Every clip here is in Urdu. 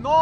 9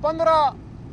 15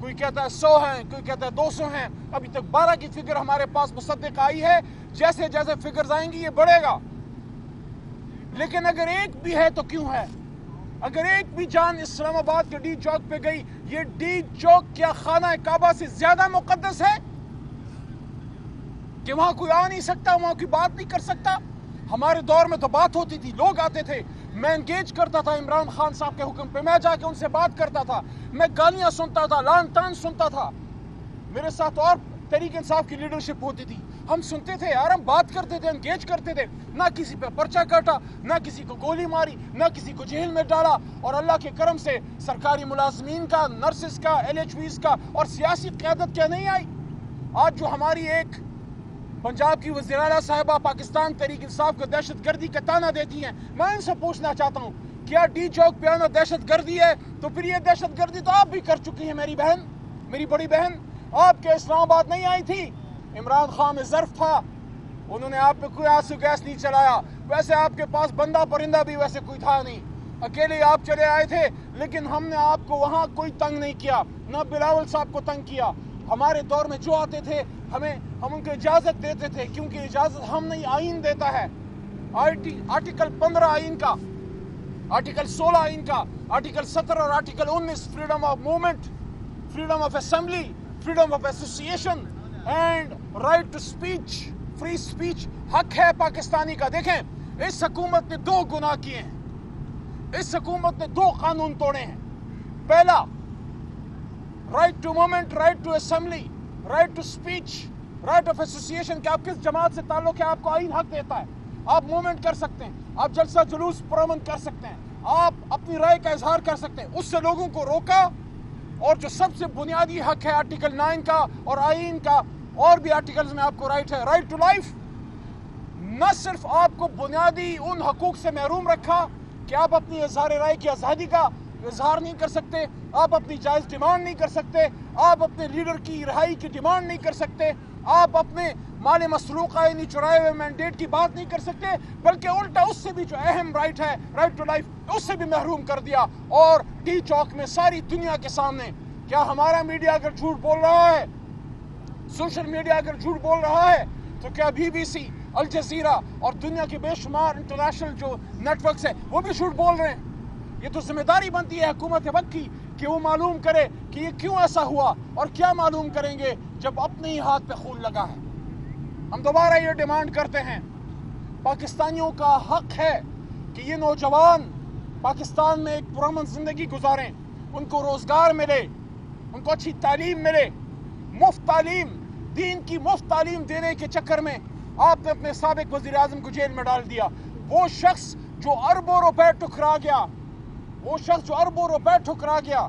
کوئی کہتا ہے 100 ہیں، کوئی کہتا ہے 200 ہیں. ابھی تک 12 کی فگر ہمارے پاس مصدق آئی ہے. جیسے جیسے فگرز آئیں گی یہ بڑھے گا. لیکن اگر ایک بھی ہے تو کیوں ہے؟ اگر ایک بھی جان اسلام آباد کے ڈی چوک پہ گئی، یہ ڈی چوک کیا خانہ کعبہ سے زیادہ مقدس ہے کہ وہاں کوئی آ نہیں سکتا، وہاں کوئی بات نہیں کر سکتا؟ ہمارے دور میں تو بات ہوتی تھی، لوگ آتے تھے. میں انگیج کرتا تھا عمران خان صاحب کے حکم پہ، میں جا کے ان سے بات کرتا تھا، میں گالیاں سنتا تھا، لان تان سنتا تھا. میرے ساتھ اور تحریک انصاف کی لیڈرشپ ہوتی تھی، ہم سنتے تھے یار، ہم بات کرتے تھے، انگیج کرتے تھے. نہ کسی پہ پرچہ کاٹا، نہ کسی کو گولی ماری، نہ کسی کو جیل میں ڈالا. اور اللہ کے کرم سے سرکاری ملازمین کا، نرسز کا، LHVs کا اور سیاسی قیادت کیا نہیں آئی. آج جو ہماری ایک پنجاب کی وزیر اعلیٰ صاحبہ پاکستان تحریک انصاف کو دہشت گردی کا تانا دیتی ہیں، میں ان سے پوچھنا چاہتا ہوں کیا ڈی چوک پہ آنا دہشت گردی ہے؟ تو پھر یہ دہشت گردی تو آپ بھی کر چکی ہیں میری بہن، میری بڑی بہن. آپ کے اسلام آباد نہیں آئی تھی، عمران خان میں ظرف تھا، انہوں نے آپ پہ کوئی آنسو گیس نہیں چلایا. ویسے آپ کے پاس بندہ پرندہ بھی ویسے کوئی تھا نہیں، اکیلے آپ چلے آئے تھے. لیکن ہم نے آپ کو وہاں کوئی تنگ نہیں کیا، نہ بلاول صاحب کو تنگ کیا. ہمارے دور میں جو آتے تھے ہم ان کو اجازت دیتے تھے، کیونکہ اجازت ہم نہیں، آئین دیتا ہے. آرٹیکل 15 آئین کا، آرٹیکل 16 آئین کا، آرٹیکل 17 اور article 19 freedom of movement, freedom of assembly, freedom of association and right to speech, free speech حق ہے پاکستانی کا. دیکھیں اس حکومت نے 2 گناہ کیے ہیں، اس حکومت نے 2 قانون توڑے ہیں. پہلا right to movement, right to assembly, right to speech, right of association کہ آپ کس جماعت سے تعلق ہے آپ کو آئین حق دیتا ہے. آپ موومنٹ کر سکتے ہیں، آپ جلسہ جلوس پرامن کر سکتے ہیں، آپ اپنی رائے کا اظہار کر سکتے ہیں. اس سے لوگوں کو روکا. اور جو سب سے بنیادی حق ہے آرٹیکل 9 کا اور آئین کا، اور بھی آرٹیکلز میں آپ کو رائٹ ہے، رائٹ ٹو لائف. نہ صرف آپ کو بنیادی ان حقوق سے محروم رکھا کہ آپ اپنی اظہار رائے کی آزادی کا اظہار نہیں کر سکتے، آپ اپنی جائز ڈیمانڈ نہیں کر سکتے، آپ اپنے لیڈر کی رہائی کی ڈیمانڈ نہیں کر سکتے، آپ اپنے مال مسروقہ یعنی چرائے ہوئے مینڈیٹ کی بات نہیں کر سکتے، بلکہ الٹا اس سے بھی جو اہم رائٹ ہے، رائٹ ٹو لائف، اس سے بھی محروم کر دیا. اور ڈی چوک میں ساری دنیا کے سامنے، کیا ہمارا میڈیا اگر جھوٹ بول رہا ہے، سوشل میڈیا اگر جھوٹ بول رہا ہے، تو کیا BBC، الجزیرہ اور دنیا کے بے شمار انٹرنیشنل جو نیٹ ورکس ہیں وہ بھی جھوٹ بول رہے ہیں؟ یہ تو ذمہ داری بنتی ہے حکومت وقت کی کہ وہ معلوم کرے کہ یہ کیوں ایسا ہوا. اور کیا معلوم کریں گے جب اپنے ہی ہاتھ پہ خون لگا ہے. ہم دوبارہ یہ ڈیمانڈ کرتے ہیں، پاکستانیوں کا حق ہے کہ یہ نوجوان پاکستان میں ایک پرامن زندگی گزاریں، ان کو روزگار ملے، ان کو اچھی تعلیم ملے. مفت تعلیم، دین کی مفت تعلیم دینے کے چکر میں آپ نے اپنے سابق وزیر اعظم کو جیل میں ڈال دیا. وہ شخص جو اربوں روپے ٹھکرا گیا، وہ شخص جو اربوں روپے ٹھکرا گیا،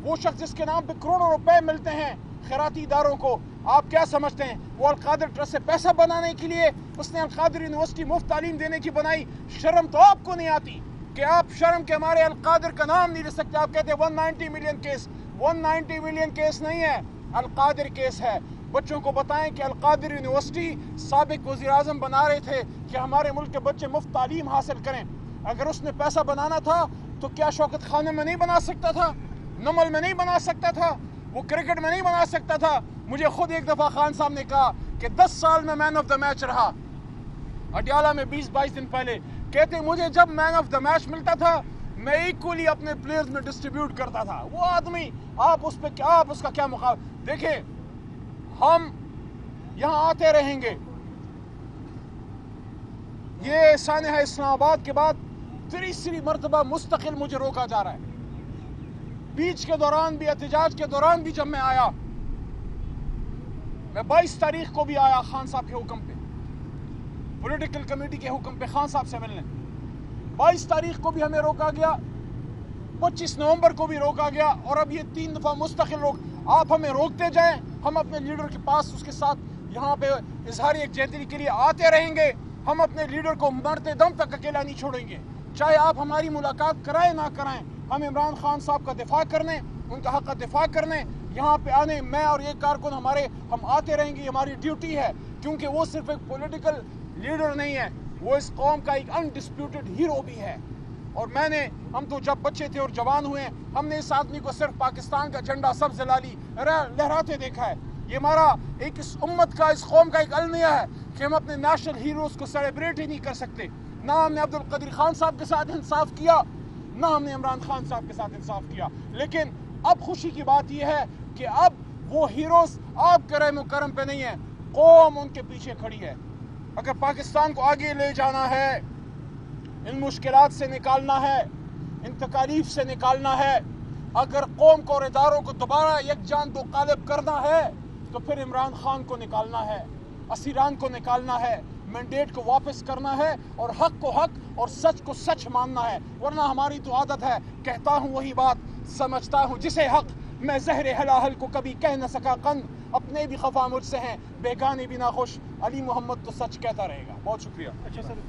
وہ شخص جس کے نام پہ کروڑوں روپے ملتے ہیں خیراتی اداروں کو، آپ کیا سمجھتے ہیں وہ القادر ٹرسٹ سے پیسہ بنانے کے لیے اس نے القادر یونیورسٹی مفت تعلیم دینے کی بنائی؟ شرم تو آپ کو نہیں آتی کہ آپ شرم کے ہمارے القادر کا نام نہیں لے سکتے. آپ کہتے ہیں 190 ملین کیس، 190 ملین کیس نہیں ہے، القادر کیس ہے. بچوں کو بتائیں کہ القادر یونیورسٹی سابق وزیر اعظم بنا رہے تھے کہ ہمارے ملک کے بچے مفت تعلیم حاصل کریں. اگر اس نے پیسہ بنانا تھا تو کیا شوکت خانے میں نہیں بنا سکتا تھا، نمل میں نہیں بنا سکتا تھا، وہ کرکٹ میں نہیں بنا سکتا تھا؟ مجھے خود ایک دفعہ خان صاحب نے کہا کہ 10 سال میں مین آف دا میچ رہا اڈیالہ میں 20-22 دن پہلے. کہتے مجھے جب مین آف دا میچ ملتا تھا میں ایکولی اپنے پلیئرز میں ڈسٹریبیوٹ کرتا تھا. وہ آدمی آپ اس پہ کیا، آپ اس کا کیا مقابلہ؟ دیکھیں ہم یہاں آتے رہیں گے. یہ سانحہ اسلام آباد کے بعد تیسری مرتبہ مستقل مجھے روکا جا رہا ہے. بیچ کے دوران بھی، احتجاج کے دوران بھی جب میں آیا، میں 22 تاریخ کو بھی آیا خان صاحب کے حکم پہ، پولیٹیکل کمیٹی کے حکم پہ خان صاحب سے ملنے. 22 تاریخ کو بھی ہمیں روکا گیا، 25 نومبر کو بھی روکا گیا، اور اب یہ 3 دفعہ مستقل روک. آپ ہمیں روکتے جائیں، ہم اپنے لیڈر کے پاس اس کے ساتھ یہاں پہ اظہار یکجہتی کے لیے آتے رہیں گے. ہم اپنے لیڈر کو مرتے دم تک اکیلا نہیں چھوڑیں گے، چاہے آپ ہماری ملاقات کرائیں نہ کرائیں. ہم عمران خان صاحب کا دفاع کرنے، ان کا حق کا دفاع کرنے یہاں پہ آنے، میں اور یہ کارکن ہم آتے رہیں گے. ہماری ڈیوٹی ہے، کیونکہ وہ صرف ایک پولیٹیکل لیڈر نہیں ہے، وہ اس قوم کا ایک انڈسپیوٹڈ ہیرو بھی ہے. اور ہم تو جب بچے تھے اور جوان ہوئے ہم نے اس آدمی کو صرف پاکستان کا جھنڈا سبز لالی لہراتے دیکھا ہے. یہ ہمارا ایک اس امت کا، اس قوم کا ایک المیہ ہے کہ ہم اپنے نیشنل ہیروز کو سیلیبریٹ ہی نہیں کر سکتے. نہ ہم نے عبدالقدیر خان صاحب کے ساتھ انصاف کیا، نہ ہم نے عمران خان صاحب کے ساتھ انصاف کیا. لیکن اب خوشی کی بات یہ ہے کہ اب وہ ہیروز آپ کے رحم و کرم پہ نہیں ہیں، قوم ان کے پیچھے کھڑی ہے. اگر پاکستان کو آگے لے جانا ہے، ان مشکلات سے نکالنا ہے، ان تکالیف سے نکالنا ہے، اگر قوم کو اور اداروں کو دوبارہ یکجان دو قالب کرنا ہے تو پھر عمران خان کو نکالنا ہے، اسیران کو نکالنا ہے، مینڈیٹ کو واپس کرنا ہے اور حق کو حق اور سچ کو سچ ماننا ہے. ورنہ ہماری تو عادت ہے، کہتا ہوں وہی بات، سمجھتا ہوں جسے حق، میں زہر ہلاہل کو کبھی کہہ نہ سکا قند. اپنے بھی خفا مجھ سے ہیں، بیگانے بھی ناخوش، علی محمد تو سچ کہتا رہے گا. بہت شکریہ. اچھا سر